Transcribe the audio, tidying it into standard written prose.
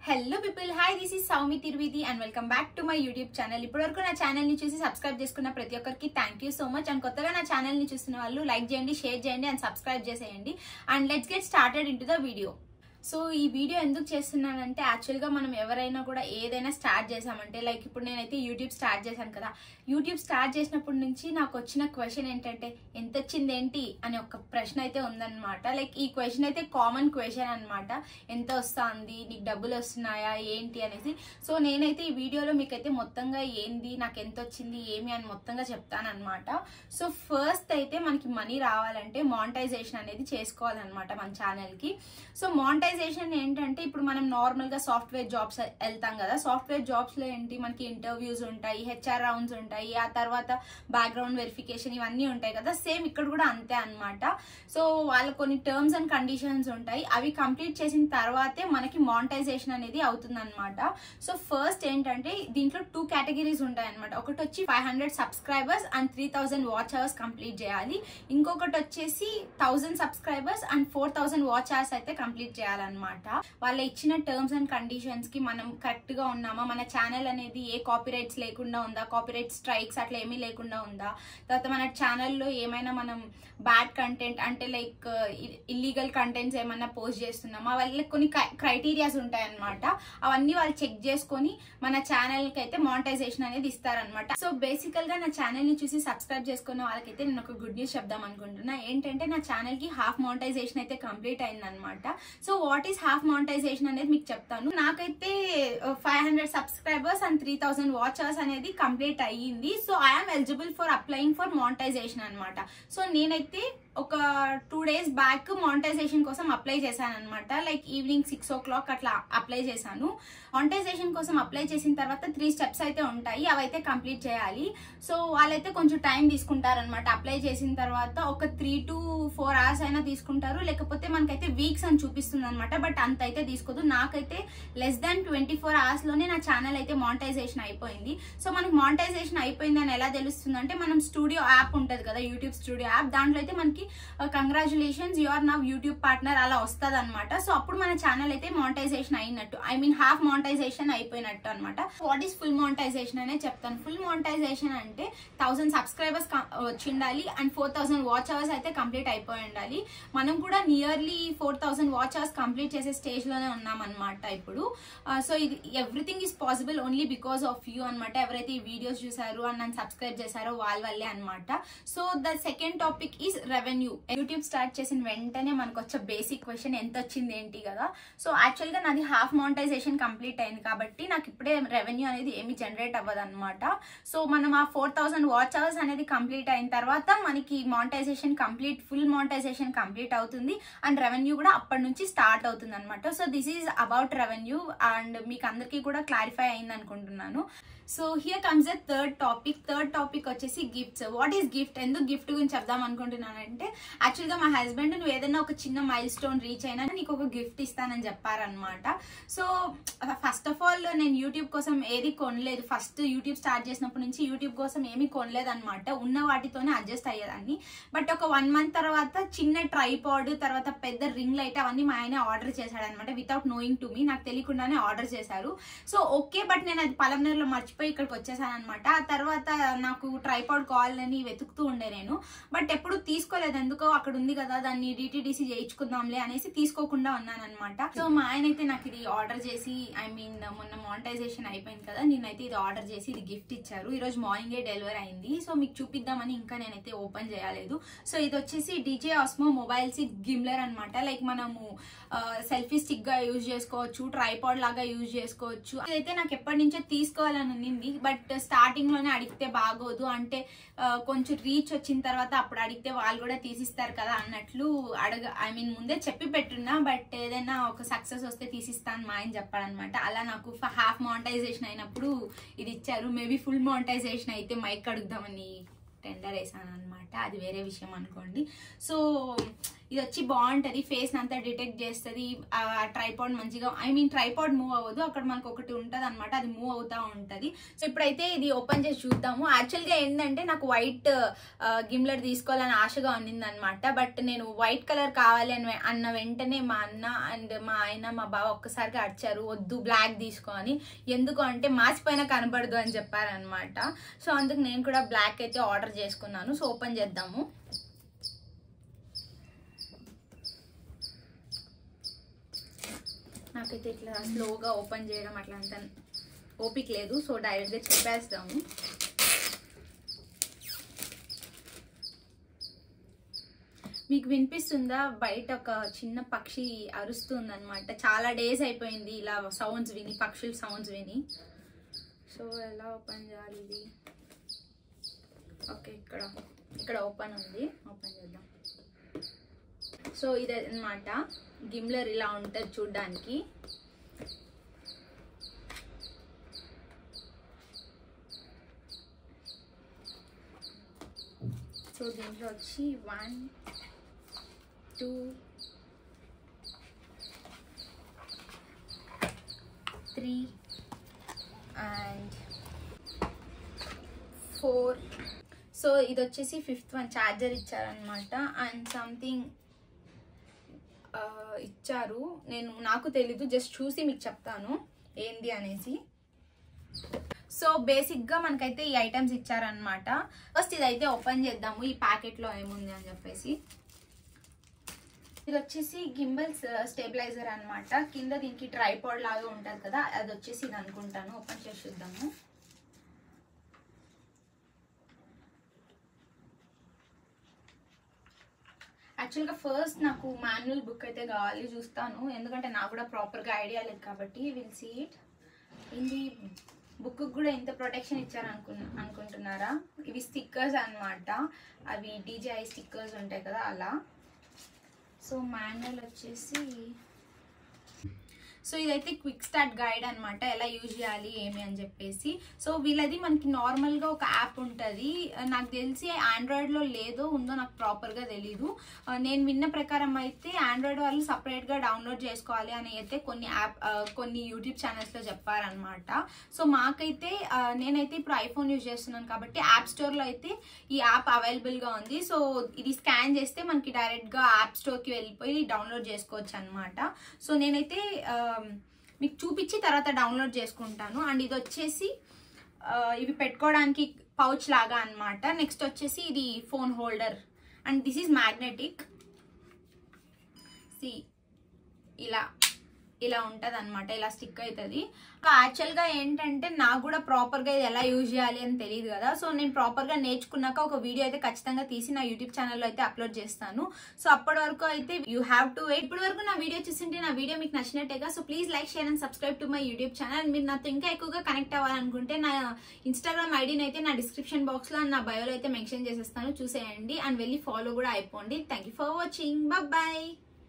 Hello people, hi, this is Saumi Tirvidi and welcome back to my YouTube channel. ఇప్పటివరకు నా channel ని చూసి subscribe చేసుకున్న ప్రతి ఒక్కరికి థాంక్యూ సో మచ్. అండ్ కొత్తగా నా ఛానల్ ని చూస్తున్న వాళ్ళు లైక్ చేయండి, షేర్ చేయండి అండ్ సబ్స్క్రైబ్ చేసేయండి. And let's get started into the video. So ఈ వీడియో ఎందుకు చేస్తున్నానంటే యాక్చువల్గా మనం ఎవరైనా కూడా ఏదైనా స్టార్ట్ చేసామంటే లైక్ ఇప్పుడు నేనైతే యూట్యూబ్ స్టార్ట్ చేశాను కదా. యూట్యూబ్ స్టార్ట్ చేసినప్పటి నుంచి నాకు వచ్చిన క్వశ్చన్ ఏంటంటే ఎంత వచ్చింది ఏంటి అనే ఒక ప్రశ్న అయితే ఉందన్నమాట. లైక్ ఈ క్వశ్చన్ అయితే కామన్ క్వశ్చన్ అనమాట. ఎంత వస్తుంది, నీకు డబ్బులు వస్తున్నాయా ఏంటి అనేసి. సో నేనైతే ఈ వీడియోలో మీకైతే మొత్తంగా ఏంది, నాకు ఎంత వచ్చింది ఏమి అని మొత్తంగా చెప్తాను అనమాట. సో ఫస్ట్ అయితే మనకి మనీ రావాలంటే మానిటైజేషన్ అనేది చేసుకోవాలన్నమాట మన ఛానల్కి. సో మానిటైజేషన్ ఏంటంటే ఇప్పుడు మనం నార్మల్ గా సాఫ్ట్వేర్ జాబ్స్ వెళ్తాం కదా. సాఫ్ట్వేర్ జాబ్స్ లో ఏంటి మనకి ఇంటర్వ్యూస్ ఉంటాయి, హెచ్ఆర్ రౌండ్స్ ఉంటాయి, ఆ తర్వాత బ్యాక్గ్రౌండ్ వెరిఫికేషన్ ఇవన్నీ ఉంటాయి కదా. సేమ్ ఇక్కడ కూడా అంతే అన్నమాట. సో వాళ్ళ కొన్ని టర్మ్స్ అండ్ కండిషన్స్ ఉంటాయి, అవి కంప్లీట్ చేసిన తర్వాతే మనకి మానిటైజేషన్ అనేది అవుతుంది అనమాట. సో ఫస్ట్ ఏంటంటే దీంట్లో 2 కేటగిరీస్ ఉంటాయి అనమాట. ఒకటి వచ్చి 500 subscribers and 3000 watch hours complete చేయాలి. ఇంకొకటి వచ్చేసి 1000 సబ్స్క్రైబర్స్ అండ్ 4000 వాచ్ అవర్స్ అయితే కంప్లీట్ చేయాలి అనమాట. వాళ్ళ ఇచ్చిన టర్మ్స్ అండ్ కండిషన్స్ కి మనం కరెక్ట్ గా ఉన్నామా, మన ఛానల్ అనేది ఏ కాపీరైట్స్ లేకుండా ఉందా, కాపీరైట్ స్ట్రైక్స్ అట్లా ఏమీ లేకుండా ఉందా, తర్వాత మన ఛానల్లో ఏమైనా మనం బ్యాడ్ కంటెంట్ అంటే లైక్ ఇల్లీగల్ కంటెంట్స్ ఏమైనా పోస్ట్ చేస్తున్నామా, వాళ్ళకి కొన్ని క్రైటీరియాస్ ఉంటాయి అనమాట. అవన్నీ వాళ్ళు చెక్ చేసుకొని మన ఛానల్ కి అయితే మానిటైజేషన్ అనేది ఇస్తారనమాట. సో బేసికల్ గా నా ఛానల్ ని చూసి సబ్స్క్రైబ్ చేసుకున్న వాళ్ళకైతే నేను ఒక గుడ్ న్యూస్ చెప్దాం అనుకుంటున్నా. ఏంటంటే నా ఛానల్ కి హాఫ్ మానిటైజేషన్ అయితే కంప్లీట్ అయిందనమాట. So what is half monetisation అనేది మీకు చెప్తాను. నాకైతే 500 సబ్స్క్రైబర్స్ అండ్ 3000 వాచ్ అవర్స్ అనేది కంప్లీట్ అయ్యింది. So I'm eligible for applying for monetisation అనమాట. సో నేనైతే ఒక 2 days బ్యాక్ మానిటైజేషన్ కోసం అప్లై చేశాను అనమాట. లైక్ ఈవినింగ్ 6 o'clock అట్లా అప్లై చేశాను. మానిటైజేషన్ కోసం అప్లై చేసిన తర్వాత 3 steps అయితే ఉంటాయి, అవైతే కంప్లీట్ చేయాలి. సో వాళ్ళైతే కొంచెం టైం తీసుకుంటారనమాట. అప్లై చేసిన తర్వాత ఒక 3 to 4 hours అయినా తీసుకుంటారు, లేకపోతే మనకైతే వీక్స్ అని చూపిస్తుంది అనమాట. బట్ అంత అయితే తీసుకోదు. నాకైతే లెస్ దాన్ 24 hours లోనే నా ఛానల్ అయితే మానిటైజేషన్ అయిపోయింది. సో మనకి మానిటైజేషన్ అయిపోయింది అని ఎలా తెలుస్తుంది అంటే మనం స్టూడియో యాప్ ఉంటుంది కదా, యూట్యూబ్ స్టూడియో యాప్, దాంట్లో అయితే మనకి congratulations you are now YouTube partner అలా వస్తుంది అనమాట. సో అప్పుడు మన ఛానల్ అయితే మానిటైజేషన్ అయినట్టు, ఐ మీన్ హాఫ్ మానిటైజేషన్ అయిపోయినట్టు అనమాట. వాట్ ఈస్ ఫుల్ మానిటైజేషన్ అనే చెప్తాను. ఫుల్ మానిటైజేషన్ అంటే 1000 సబ్స్క్రైబర్స్ వచ్చి ఉండాలి అండ్ 4000 వాచ్ అవర్స్ అయితే కంప్లీట్ అయిపోయి ఉండాలి. మనం కూడా నియర్లీ 4000 వాచ్ అవర్స్ కంప్లీట్ చేసే స్టేజ్ లోనే ఉన్నాం అనమాట ఇప్పుడు. సో ఇది everything is possible only because of you అనమాట. ఎవరైతే ఈ వీడియోస్ చూసారో అండ్ నన్ను సబ్స్క్రైబ్ చేశారో వాళ్ళ వల్లే అనమాట. So the second topic is revenue. YouTube start చేసిన వెంటనే మనకు వచ్చే బేసిక్ క్వశ్చన్ ఎంత వచ్చింది ఏంటి కదా. సో యాక్చువల్ గా నాది హాఫ్ మానిటైజేషన్ కంప్లీట్ అయింది కాబట్టి నాకు ఇప్పుడే రెవెన్యూ అనేది ఏమి జనరేట్ అవ్వదు అనమాట. సో మనం ఆ 4000 వాచ్ అవర్స్ అనేది కంప్లీట్ అయిన తర్వాత మనకి monetisation complete, full monetisation complete అవుతుంది అండ్ రెవెన్యూ కూడా అప్పటి నుంచి స్టార్ట్ అవుతుంది అనమాట. So this is about revenue and మీకు అందరికీ కూడా క్లారిఫై అయింది అనుకుంటున్నాను. So here comes the third topic వచ్చేసి గిఫ్ట్స్. వాట్ ఈస్ గిఫ్ట్, ఎందుకు గిఫ్ట్ గురించి చెప్దాం అనుకుంటున్నానంటే యాక్చువల్గా మా హస్బెండ్ నువ్వు ఏదైనా ఒక చిన్న మైల్ స్టోన్ రీచ్ అయినా నీకు ఒక గిఫ్ట్ ఇస్తానని చెప్పారనమాట. సో ఫస్ట్ ఆఫ్ ఆల్ నేను యూట్యూబ్ కోసం ఏది కొనలేదు. ఫస్ట్ యూట్యూబ్ స్టార్ట్ చేసినప్పటి నుంచి యూట్యూబ్ కోసం ఏమీ కొనలేదు అనమాట. ఉన్న వాటితోనే అడ్జస్ట్ అయ్యేదాన్ని. బట్ ఒక 1 month తర్వాత చిన్న ట్రైపాడ్, తర్వాత పెద్ద రింగ్ లైట్ అవన్నీ మా ఆయన ఆర్డర్ చేశాడు అనమాట. వితౌట్ నోయింగ్ టు మీ, నాకు తెలియకుండానే ఆర్డర్ చేశారు. సో ఓకే, బట్ నేను అది పలమనేరులో మర్చిపోయి ఇక్కడికి వచ్చేసాను అనమాట. ఆ తర్వాత నాకు ట్రైపాడ్ కావాలని వెతుకుతూ ఉండే నేను, బట్ ఎప్పుడు తీసుకోలేదు. ఎందుకో అక్కడ ఉంది కదా దాన్ని DTDC చేయించుకుందాంలే అనేసి తీసుకోకుండా ఉన్నాను అనమాట. సో మా ఆయన అయితే నాకు ఇది ఆర్డర్ చేసి, ఐ మీన్ మొన్న మానిటైజేషన్ అయిపోయింది కదా, నేనైతే ఇది ఆర్డర్ చేసి ఇది గిఫ్ట్ ఇచ్చారు. ఈ రోజు మార్నింగే డెలివరీ అయింది. సో మీకు చూపిద్దామని ఇంకా నేనైతే ఓపెన్ చేయలేదు. సో ఇది వచ్చేసి DJ Osmo మొబైల్ స్టిక్ గిమ్లర్ అనమాట. లైక్ మనము సెల్ఫీ స్టిక్ గా యూజ్ చేసుకోవచ్చు, ట్రైపాడ్ లాగా యూజ్ చేసుకోవచ్చు. ఇదైతే నాకు ఎప్పటి నుంచో తీసుకోవాలని ఉంది, బట్ స్టార్టింగ్ లోనే అడిగితే బాగోదు, అంటే కొంచెం రీచ్ వచ్చిన తర్వాత అప్పుడు అడిగితే వాళ్ళు కూడా తీసిస్తారు కదా అన్నట్లు ఐ మీన్ ముందే చెప్పి పెట్టున్నా. బట్ ఏదైనా ఒక సక్సెస్ వస్తే తీసిస్తాను మా ఆయన చెప్పాడనమాట. అలా నాకు హాఫ్ మానిటైజేషన్ అయినప్పుడు ఇది ఇచ్చారు. మేబీ ఫుల్ మానిటైజేషన్ అయితే మైక్ అడుగుదామని టెండర్ వేసాను అనమాట, అది వేరే విషయం అనుకోండి. సో ఇది వచ్చి బాగుంటది, ఫేస్ అంతా డిటెక్ట్ చేస్తుంది. ట్రైపాడ్ మంచిగా, ట్రైపాడ్ మూవ్ అవ్వదు, అక్కడ మనకు ఒకటి ఉంటది అనమాట, అది మూవ్ అవుతా ఉంటది. సో ఇప్పుడైతే ఇది ఓపెన్ చేసి చూద్దాము. యాక్చువల్ గా ఏంటంటే నాకు వైట్ గిమ్లర్ తీసుకోవాలని ఆశగా ఉన్నింది అనమాట. బట్ నేను వైట్ కలర్ కావాలి అని అన్న వెంటనే మా అన్న అండ్ మా ఆయన మా బావ ఒక్కసారిగా అడిచారు, వద్దు బ్లాక్ తీసుకో అని. ఎందుకు అంటే మాసిపోయినా కనబడదు అని చెప్పారనమాట. సో అందుకు నేను కూడా బ్లాక్ అయితే ఆర్డర్ చేసుకున్నాను. సో ఓపెన్ చేద్దాము. నాకైతే ఇట్లా స్లోగా ఓపెన్ చేయడం అట్లా అంత ఓపిక లేదు. సో డైరెక్ట్గా చెప్పేస్తాము. మీకు వినిపిస్తుందా? బయట ఒక చిన్న పక్షి అరుస్తుంది అనమాట. చాలా డేస్ అయిపోయింది ఇలా సౌండ్స్ విని, పక్షుల సౌండ్స్ విని. సో ఎలా ఓపెన్ చేయాలి ఇది? ఓకే, ఇక్కడ ఓపెన్ ఉంది, ఓపెన్ చేద్దాం. సో ఇది అన్నమాట గిమ్లర్, ఇలా ఉంటుంది చూడ్డానికి. సో దీంట్లో వచ్చి 1 2 3 and 4. సో ఇది వచ్చేసి 5th వన్ ఛార్జర్ ఇచ్చారనమాట. అండ్ సంథింగ్ ఇచ్చారు, నాకు తెలీదు, జస్ట్ చూసి మీకు చెప్తాను ఏంది అనేసి. సో బేసిక్ గా మనకైతే ఈ ఐటమ్స్ ఇచ్చారనమాట. ఫస్ట్ ఇదైతే ఓపెన్ చేద్దాము, ఈ ప్యాకెట్ లో ఏముంది అని చెప్పేసి. ఇది వచ్చేసి గింబల్ స్టెబిలైజర్ అనమాట. కింద దీనికి ట్రైపాడ్ లాగా ఉంటుంది కదా, అది వచ్చేసి ఇది అనుకుంటాను. ఓపెన్ చేసి చూద్దాము. యాక్చువల్గా ఫస్ట్ నాకు మాన్యువల్ బుక్ అయితే కావాలి, చూస్తాను, ఎందుకంటే నాకు కూడా ప్రాపర్గా ఐడియా లేదు కాబట్టి. Will see it. ఇది బుక్ కూడా ఎంత ప్రొటెక్షన్ ఇచ్చారు అనుకుంటున్నారా? ఇవి స్టిక్కర్స్ అనమాట, అవి DJI స్టిక్కర్స్ ఉంటాయి కదా అలా. సో మాన్యువల్ వచ్చేసి, సో ఇదైతే క్విక్ స్టార్ట్ గైడ్ అనమాట, ఎలా యూజ్ చేయాలి ఏమి అని చెప్పేసి. సో వీళ్ళది మనకి నార్మల్గా ఒక యాప్ ఉంటుంది, నాకు తెలిసి ఆండ్రాయిడ్లో లేదో ఉందో నాకు ప్రాపర్గా తెలీదు. నేను విన్న ప్రకారం అయితే ఆండ్రాయిడ్ వాళ్ళు సపరేట్గా డౌన్లోడ్ చేసుకోవాలి అని అయితే కొన్ని యూట్యూబ్ ఛానల్స్లో చెప్పారనమాట. సో మాకైతే నేనైతే ఇప్పుడు ఐఫోన్ యూజ్ చేస్తున్నాను కాబట్టి యాప్ స్టోర్లో అయితే ఈ యాప్ అవైలబుల్గా ఉంది. సో ఇది స్కాన్ చేస్తే మనకి డైరెక్ట్గా యాప్ స్టోర్కి వెళ్ళిపోయి డౌన్లోడ్ చేసుకోవచ్చు అనమాట. సో నేనైతే మీకు చూపించి తర్వాత డౌన్లోడ్ చేసుకుంటాను. అండ్ ఇది వచ్చేసి ఇవి పెట్టుకోవడానికి పౌచ్ లాగా అనమాట. నెక్స్ట్ వచ్చేసి ఇది phone holder and this is magnetic. ఇలా ఉంటుంది అనమాట, ఇలా స్టిక్ అవుతుంది. యాక్చువల్గా ఏంటంటే నాకు కూడా ప్రాపర్గా ఇది ఎలా యూజ్ చేయాలి అని తెలియదు కదా. సో నేను ప్రాపర్గా నేర్చుకున్నాక ఒక వీడియో అయితే ఖచ్చితంగా తీసి నా యూట్యూబ్ ఛానల్లో అయితే అప్లోడ్ చేస్తాను. సో అప్పటి వరకు అయితే యూ హ్యావ్ టు వెయిట్. ఇప్పటి వరకు నా వీడియో చూస్తుంటే నా వీడియో మీకు నచ్చినట్టేగా. So please like, share and subscribe to my YouTube channel. మీరు నాతో ఇంకా ఎక్కువగా కనెక్ట్ అవ్వాలనుకుంటే నా ఇన్స్టాగ్రామ్ ఐడిని అయితే నా డిస్క్రిప్షన్ బాక్స్లో నా బయోలో అయితే మెన్షన్ చేసేస్తాను, చూసేయండి. అండ్ వెళ్ళి ఫాలో కూడా అయిపోండి. Thank you for watching. Bye.